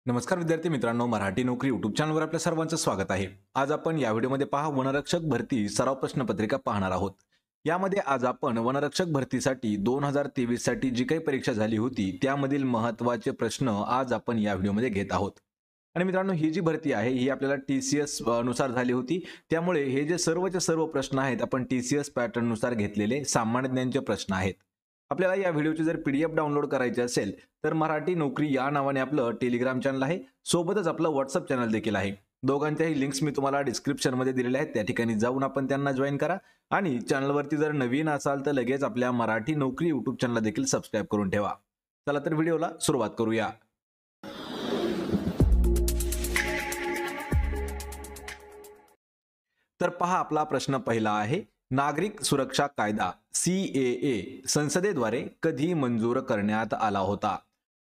नमस्कार विद्यार्थी मित्रांनो, मराठी नोकरी यूट्यूब चॅनलवर आपल्या सर्वांचं स्वागत आहे। आज आपण या व्हिडिओमध्ये पहा वनरक्षक भरती सराव प्रश्नपत्रिका पाहणार आहोत। यामध्ये आज आपण वनरक्षक भरतीसाठी 2023 साठी जी काही परीक्षा झाली होती त्यामधील महत्त्वाचे प्रश्न आज आपण या व्हिडिओमध्ये घेत आहोत। आणि मित्रांनो, ही जी भरती आहे ही आपल्याला TCS नुसार झाली होती, त्यामुळे हे जे सर्वचे सर्व प्रश्न आहेत आपण TCS पॅटर्न नुसार घेतलेले सामान्य ज्ञानचे प्रश्न आहेत। आपल्याला या व्हिडिओची जर PDF डाउनलोड करायची असेल तर मराठी नोकरी या नावाने आपलं टेलिग्राम चॅनल आहे, सोबतच आपलं WhatsApp चॅनल देखील आहे। दोघांच्याही लिंक्स मी तुम्हाला डिस्क्रिप्शन मध्ये दिलेले आहेत, त्या ठिकाणी जाऊन आपण त्यांना जॉईन करा। आणि चॅनलवरती जर नवीन असाल तर लगेच आपल्या मराठी नोकरी यूट्यूब चॅनलला देखील सबस्क्राइब करून ठेवा। चला तर व्हिडिओला सुरुवात करूया। तर पहा, आपला प्रश्न पहिला आहे, नागरिक सुरक्षा कायदा CAA संसदेद्वारे कधी मंजूर करण्यात आला होता?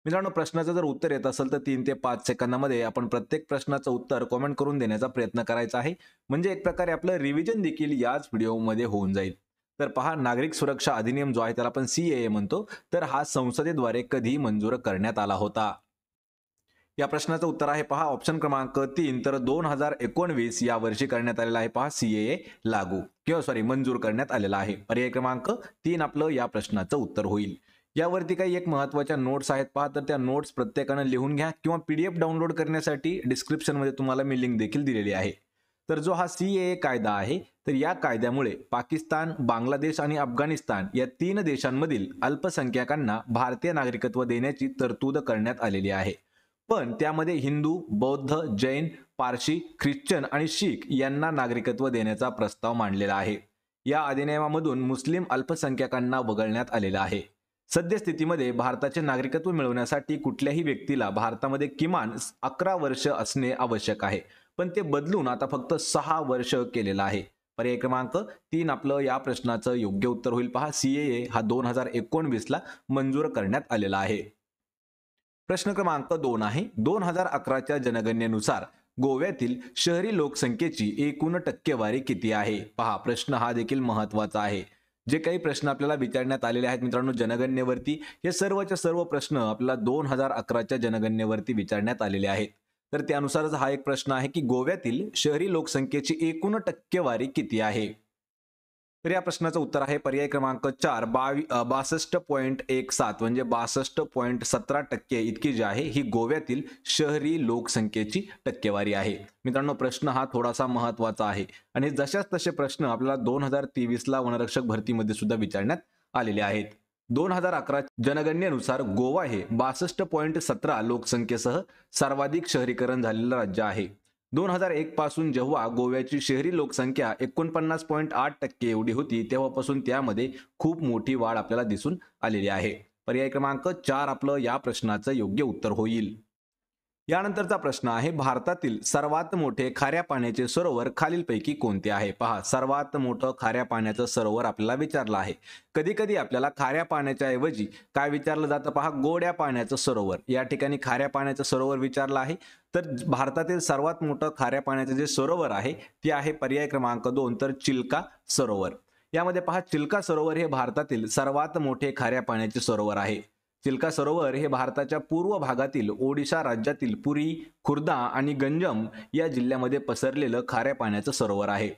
मित्रांनो, प्रश्नाचं जर उत्तर येत असेल तर 3 ते 5 सेकंदामध्ये आपण प्रत्येक प्रश्नाचं उत्तर कमेंट करून देण्याचा प्रयत्न करायचा आहे, म्हणजे एक प्रकारे आपलं रिव्हिजन देखील याच व्हिडिओमध्ये होऊन जाईल। तर पहा, नागरिक सुरक्षा अधिनियम जो आहे त्याला आपण CAA म्हणतो, तर हा संसदेद्वारे कधी मंजूर करण्यात आला होता? या प्रश्नाचं उत्तर आहे पहा ऑप्शन क्रमांक 3, तर 2019 या वर्षी करण्यात आलेला आहे पहा CAA लागू किंवा मंजूर करण्यात आलेला आहे। पर्याय क्रमांक 3 आपलं या प्रश्नाचं उत्तर होईल। यावरती काही एक महत्त्वाच्या नोट्स आहेत पहा, तर त्या नोट्स प्रत्येकाने लिहून घ्या किंवा PDF डाउनलोड करण्यासाठी डिस्क्रिप्शन मध्ये तुम्हाला मी लिंक देखील दिलेली आहे। तर जो हा CAA कायदा आहे, तर या कायद्यामुळे पाकिस्तान, बांगलादेश आणि अफगाणिस्तान या 3 देशांमधील अल्पसंख्याकांना भारतीय नागरिकत्व देण्याची तरतूद करण्यात आलेली आहे। पण त्यामध्ये हिंदू, बौद्ध, जैन, पारशी, ख्रिश्चन आणि शीख यांना नागरिकत्व देण्याचा प्रस्ताव मांडलेला आहे। या अधिनियमामधून मुस्लिम अल्पसंख्याकांना वगळण्यात आलेलं आहे। सद्यस्थितीमध्ये भारताचे नागरिकत्व मिळवण्यासाठी कुठल्याही व्यक्तीला भारतामध्ये किमान 11 वर्ष असणे आवश्यक आहे, पण ते बदलून आता फक्त 6 वर्ष केलेलं आहे। पर्याय क्रमांक 3 आपलं या प्रश्नाचं योग्य उत्तर होईल पहा, CAA हा 2019 ला मंजूर करण्यात आलेला आहे। प्रश्न क्रमांक 2 आहे, 2011च्या जनगणनेनुसार गोव्यातील शहरी लोकसंख्येची एकूण टक्केवारी किती आहे? पहा, प्रश्न हा देखील महत्त्वाचा आहे। जे काही प्रश्न आपल्याला विचारण्यात आलेले आहेत मित्रांनो जनगणनेवरती, हे सर्वचे सर्व प्रश्न आपल्याला 2011च्या जनगणनेवरती विचारण्यात आलेले आहेत। तर त्यानुसारच हा एक प्रश्न आहे की गोव्यातील शहरी लोकसंख्येची एकूण टक्केवारी किती आहे? तर या प्रश्नाचं उत्तर आहे पर्याय क्रमांक 4, 62.17 म्हणजे 62.17% इतकी जी आहे ही गोव्यातील शहरी लोकसंख्येची टक्केवारी आहे। मित्रांनो, प्रश्न हा थोडासा महत्त्वाचा आहे आणि जशाच तसे प्रश्न आपल्याला 2023 ला वनरक्षक भरतीमध्ये सुद्धा विचारण्यात आलेले आहेत। 2011 जनगणनेनुसार गोवा हे 62.17 लोकसंख्येसह सर्वाधिक शहरीकरण झालेलं राज्य आहे। 2001 पासून जेव्हा गोव्याची शहरी लोकसंख्या 49.8% एवढी होती, तेव्हापासून त्यामध्ये खूप मोठी वाढ आपल्याला दिसून आलेली आहे। पर्याय क्रमांक 4 आपलं या प्रश्नाचं योग्य उत्तर होईल। यानंतरचा प्रश्न आहे, भारतातील सर्वात मोठे खाऱ्या पाण्याचे सरोवर खालीलपैकी कोणते आहे? पहा, सर्वात मोठं खाऱ्या पाण्याचं सरोवर आपल्याला विचारलं आहे। कधी कधी आपल्याला खाऱ्या पाण्याच्या ऐवजी काय विचारलं जातं पहा, गोड्या पाण्याचं सरोवर। या ठिकाणी खाऱ्या पाण्याचं सरोवर विचारलं आहे। तर भारतातील सर्वात मोठं खाऱ्या पाण्याचं जे सरोवर आहे ते आहे पर्याय क्रमांक 2, तर चिल्का सरोवर। यामध्ये पहा, चिल्का सरोवर हे भारतातील सर्वात मोठे खाऱ्या पाण्याचे सरोवर आहे। चिल्का सरोवर हे भारताच्या पूर्व भागातील ओडिशा राज्यातील पुरी, खुर्दा आणि गंजम या जिल्ह्यामध्ये पसरलेलं खाऱ्या पाण्याचं सरोवर आहे।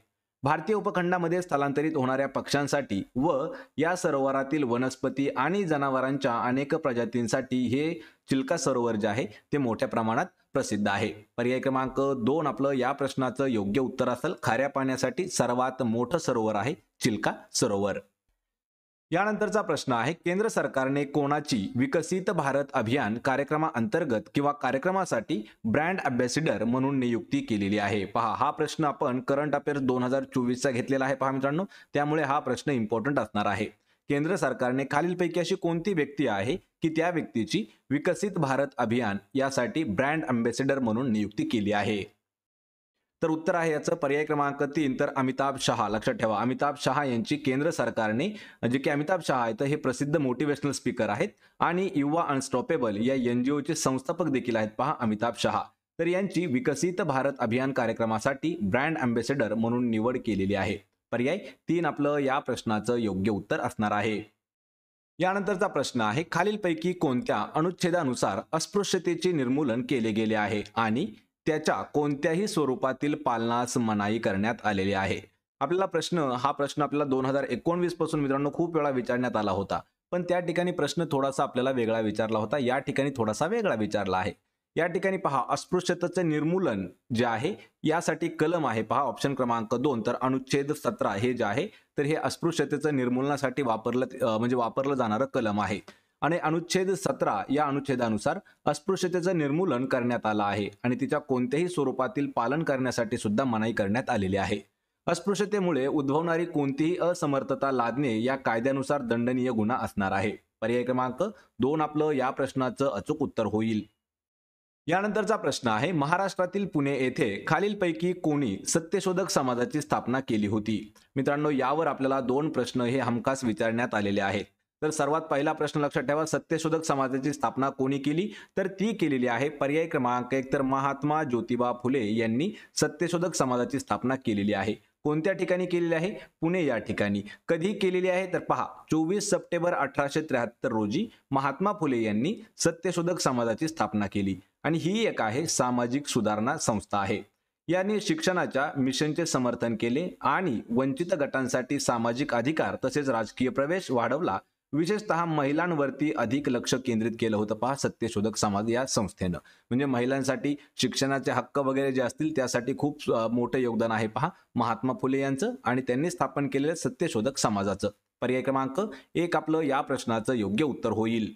भारतीय उपखंडामध्ये स्थलांतरित होणाऱ्या पक्ष्यांसाठी व या सरोवरातील वनस्पती आणि जनावरांच्या अनेक प्रजातींसाठी हे चिल्का सरोवर जे आहे ते मोठ्या प्रमाणात प्रसिद्ध आहे। पर्याय क्रमांक 2 आपलं या प्रश्नाचं योग्य उत्तर असेल, खाऱ्या पाण्यासाठी सर्वात मोठं सरोवर आहे चिल्का सरोवर। यानंतरचा प्रश्न आहे, केंद्र सरकारने कोणाची विकसित भारत अभियान कार्यक्रमाअंतर्गत किंवा कार्यक्रमासाठी ब्रँड अँबॅसिडर म्हणून नियुक्ती केलेली आहे? पहा, हा प्रश्न आपण करंट अफेअर्स 2024 चा घेतलेला आहे पहा मित्रांनो, त्यामुळे हा प्रश्न इम्पॉर्टंट असणार आहे। केंद्र सरकारने खालीलपैकी अशी कोणती व्यक्ती आहे की त्या व्यक्तीची विकसित भारत अभियान यासाठी ब्रँड अँबॅसिडर म्हणून नियुक्ती केली आहे? तर उत्तर आहे याचं पर्याय क्रमांक 3, तर अमिताभ शहा। लक्षात ठेवा, अमिताभ शहा यांची केंद्र सरकारने, जे की अमिताभ शहा आहेत हे प्रसिद्ध मोटिवेशनल स्पीकर आहेत आणि युवा अनस्टॉपेबल या NGO चे संस्थापक देखील आहेत पहा अमिताभ शहा। तर यांची विकसित भारत अभियान कार्यक्रमासाठी ब्रँड अँबॅसिडर म्हणून निवड केलेली आहे। पर्याय 3 आपलं या प्रश्नाचं योग्य उत्तर असणार आहे। यानंतरचा प्रश्न आहे, खालीलपैकी कोणत्या अनुच्छेदानुसार अस्पृश्यतेचे निर्मूलन केले गेले आहे आणि त्याच्या कोणत्याही स्वरूपातील पालनास मनाई करण्यात आलेली आहे? हा प्रश्न आपल्याला 2019 पासून मित्रांनो खूप वेळा विचारण्यात आला होता. पण त्या ठिकाणी प्रश्न थोडासा आपल्याला वेगळा विचारला होता. या ठिकाणी थोडासा वेगळा विचारला आहे. या ठिकाणी पहा, अस्पृश्यतेचे निर्मूलन जे आहे यासाठी कलम आहे पहा, ऑप्शन क्रमांक 2. तर अनुच्छेद 17 हे जे आहे तर हे अस्पृश्यतेचं निर्मूलनासाठी वापरलं जाणारं कलम आहे. आणि अनुच्छेद 17 या अनुच्छेदानुसार अस्पृश्यतेचं निर्मूलन करण्यात आलं आहे आणि तिच्या कोणत्याही स्वरूपातील पालन करण्यासाठी सुद्धा मनाई करण्यात आलेली आहे. अस्पृश्यतेमुळे उद्भवणारी कोणतीही असमर्थता लादणे या कायद्यानुसार दंडनीय गुन्हा असणार आहे. पर्याय क्रमांक 2 आपलं या प्रश्नाचं अचूक उत्तर होईल. यानंतरचा प्रश्न आहे, महाराष्ट्रातील पुणे येथे खालीलपैकी कोणी सत्यशोधक समाजाची स्थापना केली होती? मित्रांनो, यावर आपल्याला 2 प्रश्न हे हमखास विचारण्यात आलेले आहेत. तर सर्वात पहिला प्रश्न लक्षात ठेवा, सत्यशोधक समाजाची स्थापना कोणी केली? तर ती केलेली आहे पर्याय क्रमांक 1 तर महात्मा ज्योतिबा फुले यांनी सत्यशोधक समाजाची स्थापना केलेली आहे. कोणत्या ठिकाणी केलेली आहे? पुणे या ठिकाणी. कधी केलेली आहे? तर पहा, 24 सप्टेंबर 1873 रोजी महात्मा फुले यांनी सत्यशोधक समाजाची स्थापना केली आणि ही एक आहे सामाजिक सुधारणा संस्था आहे. याने शिक्षणाच्या मिशनचे समर्थन केले आणि वंचित गटांसाठी सामाजिक अधिकार तसेच राजकीय प्रवेश वाढवला. विशेषतः महिलांवरती अधिक लक्ष केंद्रित केलं होतं पहा सत्यशोधक समाज या संस्थेनं. म्हणजे महिलांसाठी शिक्षणाचे हक्क वगैरे जे असतील त्यासाठी खूप मोठं योगदान आहे पहा महात्मा फुले यांचं आणि त्यांनी स्थापन केलेलं सत्यशोधक समाजाचं. पर्याय क्रमांक 1 आपलं या प्रश्नाचं योग्य उत्तर होईल.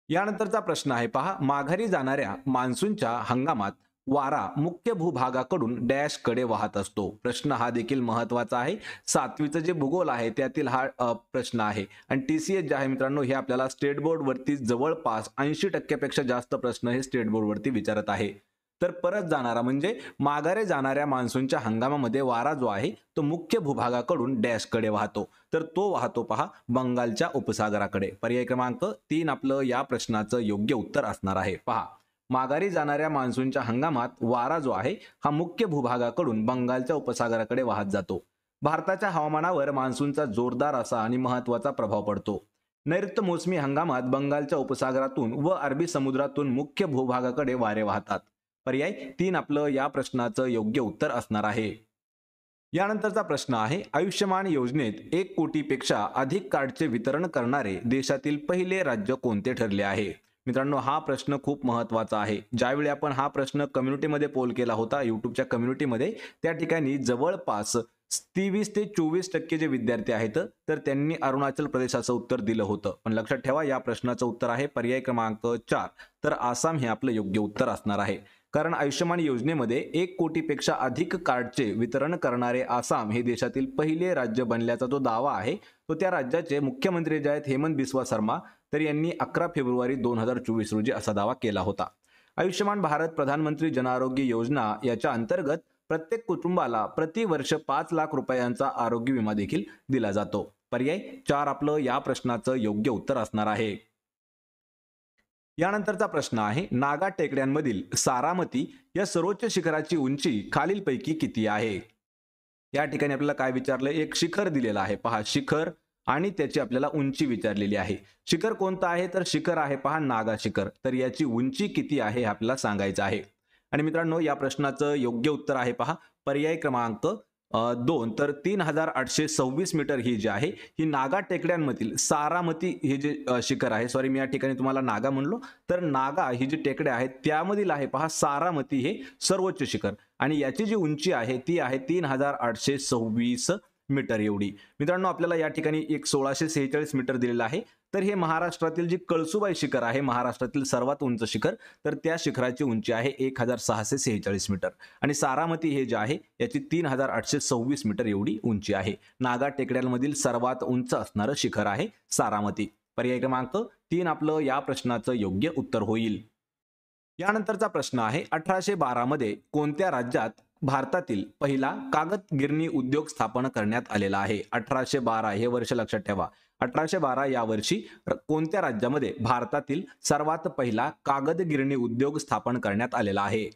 यानंतरचा प्रश्न आहे पहा, माघारी जाणाऱ्या मान्सूनच्या हंगामात वारा मुख्य भूभागाकडून डॅश कडे वाहत असतो. प्रश्न हा देखील महत्वाचा आहे. 7वीचं जे भूगोल आहे त्यातील हा प्रश्न आहे आणि TCS जे आहे मित्रांनो हे आपल्याला स्टेट बोर्ड वरती जवळपास 80% पेक्षा जास्त प्रश्न हे स्टेट बोर्ड वरती विचारत आहे. तर परत जाणारा म्हणजे माघारी जाणाऱ्या मान्सूनच्या हंगामामध्ये वारा जो आहे तो मुख्य भूभागाकडून डॅश कडे वाहतो. तर तो वाहतो पहा बंगालच्या उपसागराकडे. पर्याय क्रमांक 3 आपलं या प्रश्नाचं योग्य उत्तर असणार आहे. पहा, माघारी जाणाऱ्या मान्सूनच्या हंगामात वारा जो आहे हा मुख्य भूभागाकडून बंगालच्या उपसागराकडे वाहत जातो. भारताच्या हवामानावर मान्सूनचा जोरदार असा आणि महत्वाचा प्रभाव पडतो. नैऋत्य मोसमी हंगामात बंगालच्या उपसागरातून व अरबी समुद्रातून मुख्य भूभागाकडे वारे वाहतात. पर्याय 3 आपलं या प्रश्नाचं योग्य उत्तर असणार आहे. यानंतरचा प्रश्न आहे, आयुष्यमान योजनेत 1 कोटीपेक्षा अधिक कार्डचे वितरण करणारे देशातील पहिले राज्य कोणते ठरले आहे? मित्रांनो, हा प्रश्न खूप महत्वाचा आहे. ज्यावेळी आपण हा प्रश्न कम्युनिटीमध्ये पोल केला होता युट्यूबच्या कम्युनिटीमध्ये, त्या ठिकाणी जवळपास 23 ते 24% जे विद्यार्थी आहेत तर त्यांनी अरुणाचल प्रदेशाचं उत्तर दिलं होतं. पण लक्षात ठेवा या प्रश्नाचं उत्तर आहे पर्याय क्रमांक 4 तर आसाम हे आपलं योग्य उत्तर असणार आहे. कारण आयुष्यमान योजनेमध्ये 1 कोटीपेक्षा अधिक कार्डचे वितरण करणारे आसाम हे देशातील पहिले राज्य बनल्याचा जो दावा आहे तो त्या राज्याचे मुख्यमंत्री जे आहेत हेमंत बिस्वा शर्मा तर यांनी 11 फेब्रुवारी 2024 रोजी असा दावा केला होता. आयुष्यमान भारत प्रधानमंत्री जन आरोग्य योजना याच्या अंतर्गत प्रत्येक कुटुंबाला प्रतिवर्ष 5 लाख रुपयांचा आरोग्य विमा देखील दिला जातो. पर्याय 4 आपलं या प्रश्नाचं योग्य उत्तर असणार आहे. यानंतरचा प्रश्न आहे, नागा टेकड्यांमधील सारामती या सर्वोच्च शिखराची उंची खालीलपैकी किती आहे? या ठिकाणी आपल्याला काय विचारलंय, एक शिखर दिलेलं आहे पहा, शिखर आणि त्याची आपल्याला उंची विचारलेली आहे. शिखर कोणतं आहे तर शिखर आहे पहा नागा शिखर. तर याची उंची किती आहे हे आपल्याला सांगायचं आहे. आणि मित्रांनो या प्रश्नाचं योग्य उत्तर आहे पहा पर्याय क्रमांक 2 तर 3826 मीटर ही जी आहे ही नागा टेकड्यांमधील सारामती हे जे शिखर आहे, सॉरी मी या ठिकाणी तुम्हाला नागा म्हणलो, तर नागा ही जी टेकड्या आहेत त्यामधील आहे पहा सारामती हे सर्वोच्च शिखर आणि याची जी उंची आहे ती आहे 3826 मीटर एवढी. मित्रांनो आपल्याला या ठिकाणी एक 1646 मीटर दिलेलं आहे. तर हे महाराष्ट्रातील जी कळसुबाई शिखर आहे, महाराष्ट्रातील सर्वात उंच शिखर, तर त्या शिखराची उंची आहे 1646 मीटर आणि सारामती हे जे आहे याची 3826 मीटर एवढी उंची आहे. नागा टेकड्यांमधील सर्वात उंच असणारं शिखर आहे सारामती. पर्याय क्रमांक 3 आपलं या प्रश्नाचं योग्य उत्तर होईल. यानंतरचा प्रश्न आहे, 1812 मध्ये कोणत्या राज्यात भारतातील पहिला कागद गिरणी उद्योग स्थापन करण्यात आलेला आहे? 1812 हे वर्ष लक्षात ठेवा. 1812 या वर्षी कोणत्या राज्यामध्ये भारतातील सर्वात पहिला कागद गिरणी उद्योग स्थापन करण्यात आलेला आहे?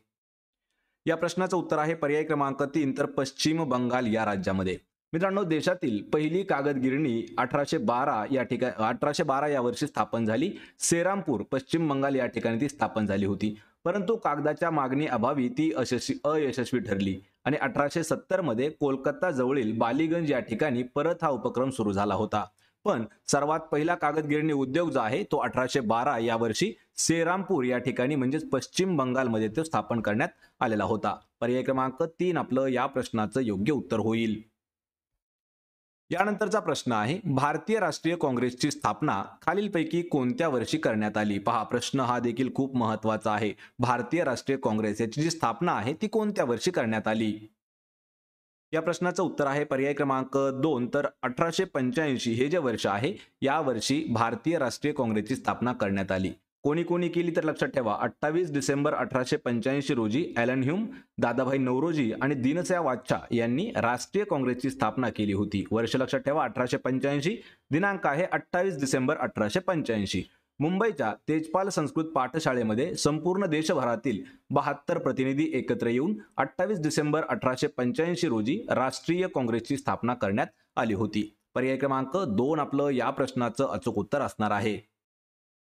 या प्रश्नाचं उत्तर आहे पर्याय क्रमांक 3 तर पश्चिम बंगाल या राज्यामध्ये. मित्रांनो, देशातील पहिली कागद गिरणी 1812 या वर्षी स्थापन झाली. सेरामपूर, पश्चिम बंगाल या ठिकाणी ती स्थापन झाली होती. परंतु कागदाच्या मागणी अभावी ती अयशस्वी ठरली आणि 1870 मध्ये कोलकाता जवळील बालीगंज या ठिकाणी परत हा उपक्रम सुरू झाला होता. पण सर्वात पहिला कागद गिरणी उद्योग जो आहे तो 1812 या वर्षी सेरामपूर या ठिकाणी म्हणजेच पश्चिम बंगालमध्ये तो स्थापन करण्यात आलेला होता. पर्याय क्रमांक 3 आपलं या प्रश्नाचं योग्य उत्तर होईल. यानंतरचा प्रश्न आहे, भारतीय राष्ट्रीय काँग्रेसची स्थापना खालीलपैकी कोणत्या वर्षी करण्यात आली? पहा, प्रश्न हा देखील खूप महत्वाचा आहे. भारतीय राष्ट्रीय काँग्रेस याची जी स्थापना आहे ती कोणत्या वर्षी करण्यात आली? या प्रश्नाचं उत्तर आहे पर्याय क्रमांक 2 तर 1885 हे जे वर्ष आहे या वर्षी भारतीय राष्ट्रीय काँग्रेसची स्थापना करण्यात आली. कोणी कोणी केली तर लक्षात ठेवा, 28 डिसेंबर 1885 रोजी ॲलन ह्यूम, दादाभाई नौरोजी आणि दीनदयाळ वाच्छा यांनी राष्ट्रीय काँग्रेसची स्थापना केली होती. वर्ष लक्षात ठेवा 1885, दिनांक आहे 28 डिसेंबर 1885. मुंबईच्या तेजपाल संस्कृत पाठशाळेमध्ये संपूर्ण देशभरातील 72 प्रतिनिधी एकत्र येऊन 28 डिसेंबर 1885 रोजी राष्ट्रीय काँग्रेसची स्थापना करण्यात आली होती. पर्याय क्रमांक 2 आपलं या प्रश्नाचं अचूक उत्तर असणार आहे.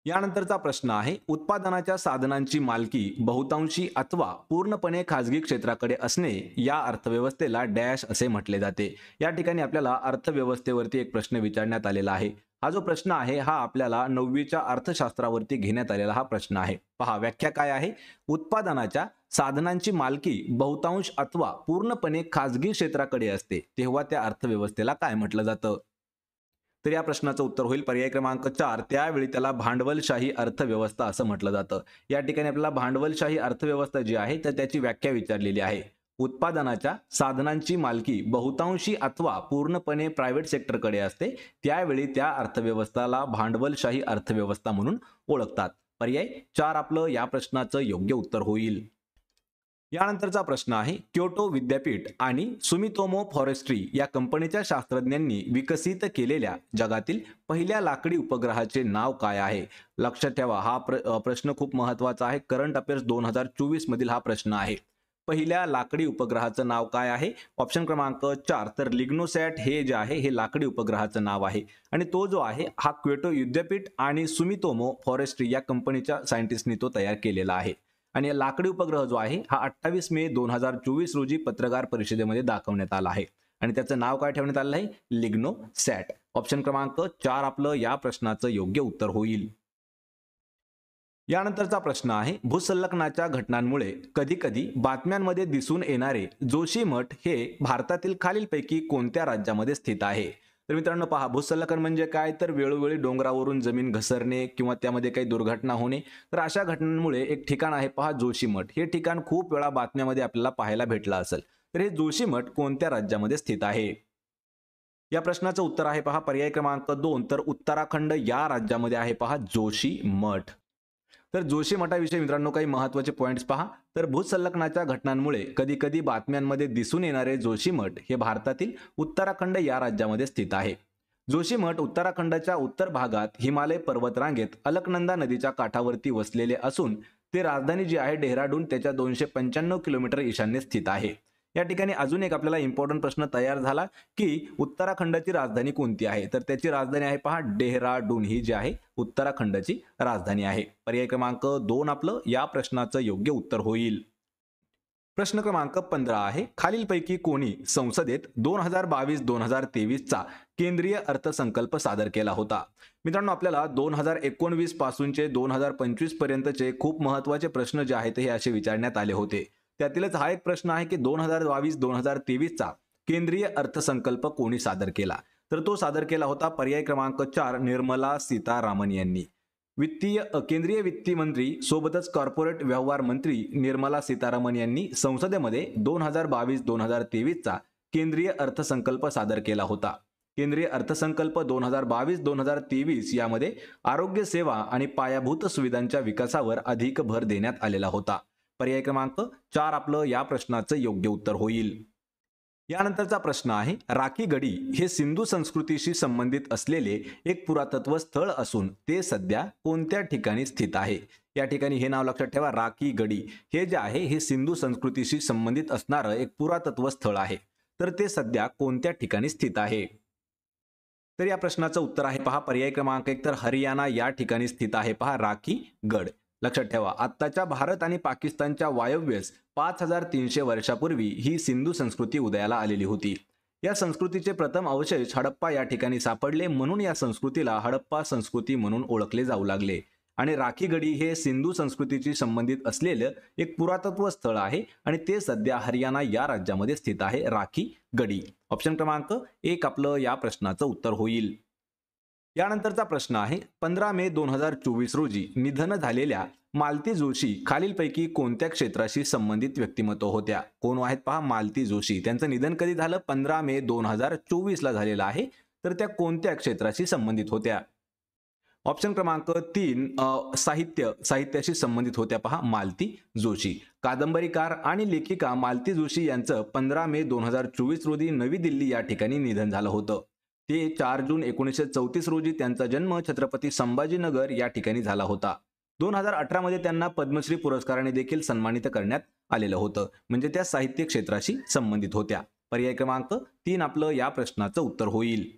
यानंतरचा प्रश्न आहे, उत्पादनाच्या साधनांची मालकी बहुतांशी अथवा पूर्णपणे खाजगी क्षेत्राकडे असणे या अर्थव्यवस्थेला डॅश असे म्हटले जाते. या ठिकाणी आपल्याला अर्थव्यवस्थेवरती एक प्रश्न विचारण्यात आलेला आहे. हा जो प्रश्न आहे हा आपल्याला 9वीच्या अर्थशास्त्रावरती घेण्यात आलेला हा प्रश्न आहे. पहा, व्याख्या काय आहे? उत्पादनाच्या साधनांची मालकी बहुतांश अथवा पूर्णपणे खाजगी क्षेत्राकडे असते तेव्हा त्या अर्थव्यवस्थेला काय म्हटलं जातं? तर या प्रश्नाचं उत्तर होईल पर्याय क्रमांक 4, त्यावेळी त्याला भांडवलशाही अर्थव्यवस्था असं म्हटलं जातं. या ठिकाणी आपल्याला भांडवलशाही अर्थव्यवस्था जी आहे तर त्याची व्याख्या विचारलेली आहे. उत्पादनाच्या साधनांची मालकी बहुतांशी अथवा पूर्णपणे प्रायव्हेट सेक्टरकडे असते त्यावेळी त्या अर्थव्यवस्थेला भांडवलशाही अर्थव्यवस्था म्हणून ओळखतात. पर्याय 4 आपलं या प्रश्नाचं योग्य उत्तर होईल. यानंतरचा प्रश्न आहे, क्योटो विद्यापीठ आणि सुमितोमो फॉरेस्ट्री या कंपनीच्या शास्त्रज्ञांनी विकसित केलेल्या जगातील पहिल्या लाकडी उपग्रहाचे नाव काय आहे? लक्षात ठेवा, हा प्रश्न खूप महत्वाचा आहे. करंट अफेअर्स 2024 मधील हा प्रश्न आहे. पहिल्या लाकडी उपग्रहाचं नाव काय आहे? ऑप्शन क्रमांक 4 तर लिग्नोसॅट हे जे आहे हे लाकडी उपग्रहाचं नाव आहे आणि तो जो आहे हा क्योटो विद्यापीठ आणि सुमितोमो फॉरेस्ट्री या कंपनीच्या सायंटिस्टनी तो तयार केलेला आहे. आणि लाकडी उपग्रह जो आहे हा 28 मे 2024 रोजी पत्रकार परिषदेमध्ये दाखवण्यात आला आहे आणि त्याचं नाव काय ठेवण्यात आलं आहे? लिग्नोसॅट. ऑप्शन क्रमांक 4 आपलं या प्रश्नाचं योग्य उत्तर होईल. यानंतरचा प्रश्न आहे, भूसंलग्नाच्या घटनांमुळे कधी कधी बातम्यांमध्ये दिसून येणारे जोशीमठ हे भारतातील खालीलपैकी कोणत्या राज्यामध्ये स्थित आहे? तर मित्रांनो पहा, भूसंलग्न म्हणजे काय तर वेळोवेळी डोंगरावरून जमीन घसरणे किंवा त्यामध्ये काही दुर्घटना होणे. तर अशा घटनांमुळे एक ठिकाण आहे पहा जोशीमठ. हे ठिकाण खूप वेळा बातम्यामध्ये आपल्याला पाहायला भेटलं असेल. तर हे जोशीमठ कोणत्या राज्यामध्ये स्थित आहे? या प्रश्नाचं उत्तर आहे पहा पर्याय क्रमांक 2 तर उत्तराखंड या राज्यामध्ये आहे पहा जोशीमठ. तर जोशी मठाविषयी मित्रांनो काही महत्त्वाचे पॉइंट्स पहा. तर भूसंलग्नाच्या घटनांमुळे कधी कधी बातम्यांमध्ये दिसून येणारे जोशीमठ हे भारतातील उत्तराखंड या राज्यामध्ये स्थित आहे. जोशीमठ उत्तराखंडच्या उत्तर भागात हिमालय पर्वतरांगेत अलकनंदा नदीच्या काठावरती वसलेले असून ते राजधानी जी आहे डेहराडून त्याच्या 295 किलोमीटर ईशान्य स्थित आहे. या ठिकाणी अजून एक आपल्याला इम्पॉर्टंट प्रश्न तयार झाला की उत्तराखंडची राजधानी कोणती आहे? तर त्याची राजधानी आहे पहा डेहराडून. ही जी आहे उत्तराखंडची राजधानी आहे. पर्याय क्रमांक 2 आपलं या प्रश्नाचं योग्य उत्तर होईल. प्रश्न क्रमांक 15 आहे, खालीलपैकी कोणी संसदेत 2022-2023 चा केंद्रीय अर्थसंकल्प सादर केला होता? मित्रांनो आपल्याला 2019 पासूनचे 2025 पर्यंतचे खूप महत्वाचे प्रश्न जे आहेत हे असे विचारण्यात आले होते. त्यातीलच हा एक प्रश्न आहे की 2022-2023 चा केंद्रीय अर्थसंकल्प कोणी सादर केला? तर तो सादर केला होता पर्याय क्रमांक 4 निर्मला सीतारामन यांनी. केंद्रीय वित्त मंत्री सोबतच कॉर्पोरेट व्यवहार मंत्री निर्मला सीतारामन यांनी संसदेमध्ये 2022-2023 चा केंद्रीय अर्थसंकल्प सादर केला होता. केंद्रीय अर्थसंकल्प 2022-2023 यामध्ये आरोग्य सेवा आणि पायाभूत सुविधांच्या विकासावर अधिक भर देण्यात आलेला होता. पर्याय क्रमांक 4 आपलं या प्रश्नाचं योग्य उत्तर होईल. यानंतरचा प्रश्न आहे, राखी गडी हे सिंधू संस्कृतीशी संबंधित असलेले एक पुरातत्व स्थळ असून ते सध्या कोणत्या ठिकाणी स्थित आहे? या ठिकाणी हे नाव लक्षात ठेवा, राखी गडी हे जे आहे हे सिंधू संस्कृतीशी संबंधित असणारं एक पुरातत्व स्थळ आहे. तर ते सध्या कोणत्या ठिकाणी स्थित आहे? तर या प्रश्नाचं उत्तर आहे पहा पर्याय क्रमांक 1 तर हरियाणा या ठिकाणी स्थित आहे पहा राखी गड. लक्षात ठेवा आत्ताच्या भारत आणि पाकिस्तानच्या वायव्येस 5300 वर्षापूर्वी ही सिंधू संस्कृती उदयाला आलेली होती. या संस्कृतीचे प्रथम अवशेष हडप्पा या ठिकाणी सापडले म्हणून या संस्कृतीला हडप्पा संस्कृती म्हणून ओळखले जाऊ लागले. आणि राखीगडी हे सिंधू संस्कृतीशी संबंधित असलेलं एक पुरातत्व स्थळ आहे आणि ते सध्या हरियाणा या राज्यामध्ये स्थित आहे राखीगडी. ऑप्शन क्रमांक 1 आपलं या प्रश्नाचं उत्तर होईल. यानंतरचा प्रश्न आहे 15 मे 2024 रोजी निधन झालेल्या मालती जोशी खालीलपैकी कोणत्या क्षेत्राशी संबंधित व्यक्तिमत्व होत्या? कोण आहेत पहा मालती जोशी. त्यांचं निधन कधी झालं? 15 मे 2024 ला झालेलं आहे. तर त्या कोणत्या क्षेत्राशी संबंधित होत्या? ऑप्शन क्रमांक 3 साहित्याशी संबंधित होत्या पहा मालती जोशी. कादंबरीकार आणि लेखिका मालती जोशी यांचं 15 मे 2024 रोजी नवी दिल्ली या ठिकाणी निधन झालं होतं. ते 4 जून 1934 रोजी त्यांचा जन्म छत्रपती संभाजीनगर या ठिकाणी झाला होता. 2018 मध्ये त्यांना पद्मश्री पुरस्काराने देखील सन्मानित करण्यात आलेलं होतं. म्हणजे त्या साहित्य क्षेत्राशी संबंधित होत्या. पर्याय क्रमांक 3 आपलं या प्रश्नाचं उत्तर होईल.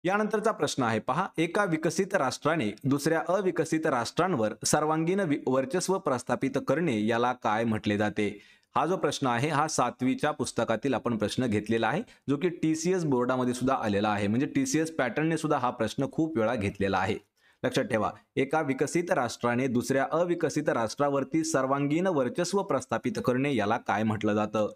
यानंतरचा प्रश्न आहे पहा एका विकसित राष्ट्राने दुसऱ्या अविकसित राष्ट्रांवर सर्वांगीण वर्चस्व प्रस्थापित करणे याला काय म्हटले जाते? हा जो प्रश्न आहे हा 7वीच्या पुस्तकातील आपण प्रश्न घेतलेला आहे जो की TCS बोर्डामध्ये सुद्धा आलेला आहे. म्हणजे TCS पॅटर्नने सुद्धा हा प्रश्न खूप वेळा घेतलेला आहे. लक्षात ठेवा एका विकसित राष्ट्राने दुसऱ्या अविकसित राष्ट्रावरती सर्वांगीण वर्चस्व प्रस्थापित करणे याला काय म्हटलं जातं?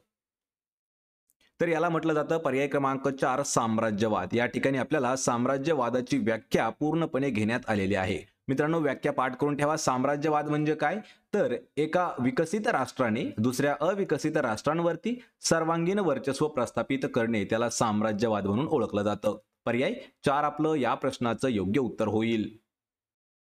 तर याला म्हटलं जातं पर्याय क्रमांक 4 साम्राज्यवाद. या ठिकाणी आपल्याला साम्राज्यवादाची व्याख्या पूर्णपणे घेण्यात आलेली आहे. मित्रांनो व्याख्या पाठ करून ठेवा. साम्राज्यवाद म्हणजे काय? तर एका विकसित राष्ट्राने दुसऱ्या अविकसित राष्ट्रांवरती सर्वांगीण वर्चस्व प्रस्थापित करणे त्याला साम्राज्यवाद म्हणून ओळखलं जातं. पर्याय 4 आपलं या प्रश्नाचं योग्य उत्तर होईल.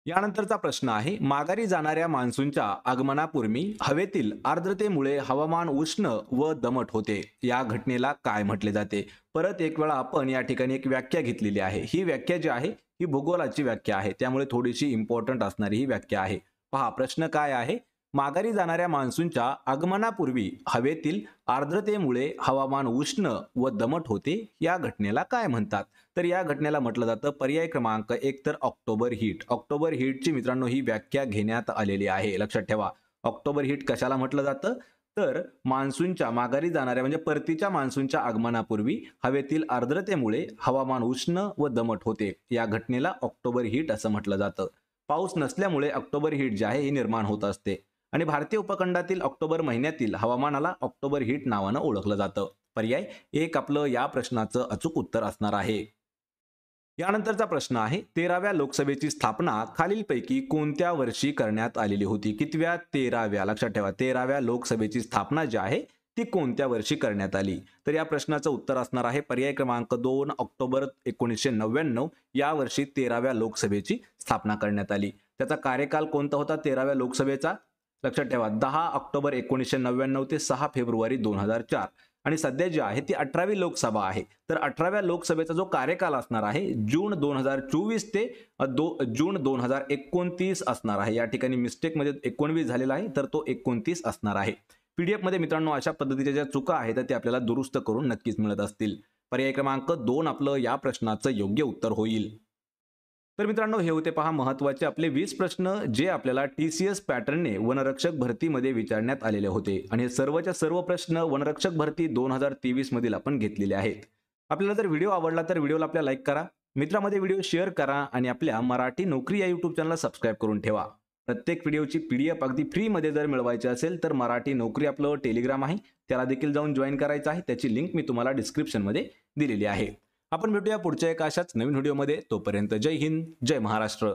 यानंतरचा प्रश्न आहे माघारी जाणाऱ्या मान्सूनच्या आगमनापूर्वी हवेतील आर्द्रतेमुळे हवामान उष्ण व दमट होते. या घटनेला काय म्हटले जाते? परत एक वेळा आपण या ठिकाणी एक व्याख्या घेतलेली आहे. ही व्याख्या जी आहे ही भूगोलाची व्याख्या आहे त्यामुळे थोडीशी इम्पॉर्टंट असणारी ही व्याख्या आहे. पहा प्रश्न काय आहे माघारी जाणाऱ्या मान्सूनच्या आगमनापूर्वी हवेतील आर्द्रतेमुळे हवामान उष्ण व दमट होते या घटनेला काय म्हणतात? तर या घटनेला म्हटलं जातं पर्याय क्रमांक 1 तर ऑक्टोबर हीट. ऑक्टोबर हीटची मित्रांनो ही व्याख्या घेण्यात आलेली आहे. लक्षात ठेवा ऑक्टोबर हीट कशाला म्हटलं जातं? तर मान्सूनच्या माघारी जाणाऱ्या म्हणजे परतीच्या मान्सूनच्या आगमनापूर्वी हवेतील आर्द्रतेमुळे हवामान उष्ण व दमट होते या घटनेला ऑक्टोबर हीट असं म्हटलं जातं. पाऊस नसल्यामुळे ऑक्टोबर हीट जे आहे ही निर्माण होत असते आणि भारतीय उपखंडातील ऑक्टोबर महिन्यातील हवामानाला ऑक्टोबर हीट नावानं ओळखलं जातं. पर्याय 1 आपलं या प्रश्नाचं अचूक उत्तर असणार आहे. यानंतरचा प्रश्न आहे 13व्या लोकसभेची स्थापना खालीलपैकी कोणत्या वर्षी करण्यात आलेली होती? कितव्या? 13व्या. लक्षात ठेवा 13व्या लोकसभेची स्थापना जी आहे ती कोणत्या वर्षी करण्यात आली? तर या प्रश्नाचं उत्तर असणार आहे पर्याय क्रमांक 2 ऑक्टोबर 1999 या वर्षी 13व्या लोकसभेची स्थापना करण्यात आली. त्याचा कार्यकाल कोणता होता 13व्या लोकसभेचा? लक्षात ठेवा 10 ऑक्टोबर 1999 ते 6 फेब्रुवारी 2004 आणि सध्या जी आहे ती 18वी लोकसभा आहे. तर 18व्या लोकसभेचा जो कार्यकाल असणार आहे जून 2024 ते जून 2029 असणार आहे. या ठिकाणी मिस्टेक मध्ये 19 झालेला आहे तर तो 29 असणार आहे. PDF मध्ये मित्रांनो अशा पद्धतीच्या ज्या चुका आहेत त्या आपल्याला दुरुस्त करून नक्कीच मिळत असतील. पर्याय क्रमांक 2 आपलं या प्रश्नाचं योग्य उत्तर होईल. तर मित्रांनो हे होते पहा महत्त्वाचे आपले 20 प्रश्न जे आपल्याला TCS पॅटर्नने वनरक्षक भरतीमध्ये विचारण्यात आलेले होते आणि हे सर्वच्या सर्व प्रश्न वनरक्षक भरती 2023 मधील आपण घेतलेले आहेत. आपल्याला जर व्हिडिओ आवडला तर व्हिडिओला आपल्या लाईक करा, मित्रांमध्ये व्हिडिओ शेअर करा आणि आपल्या मराठी नोकरी या YouTube चॅनलला सबस्क्राईब करून ठेवा. प्रत्येक व्हिडिओची PDF अगदी फ्री मध्ये जर मिळवायची असेल तर मराठी नोकरी आपलं टेलिग्राम आहे त्याला देखील जाऊन जॉईन करायचं आहे. त्याची लिंक मी तुम्हाला डिस्क्रिप्शन मध्ये दिलेली आहे. आपण भेटूया पुढच्या एका अशाच नवीन व्हिडिओमध्ये. तोपर्यंत जय हिंद जय महाराष्ट्र.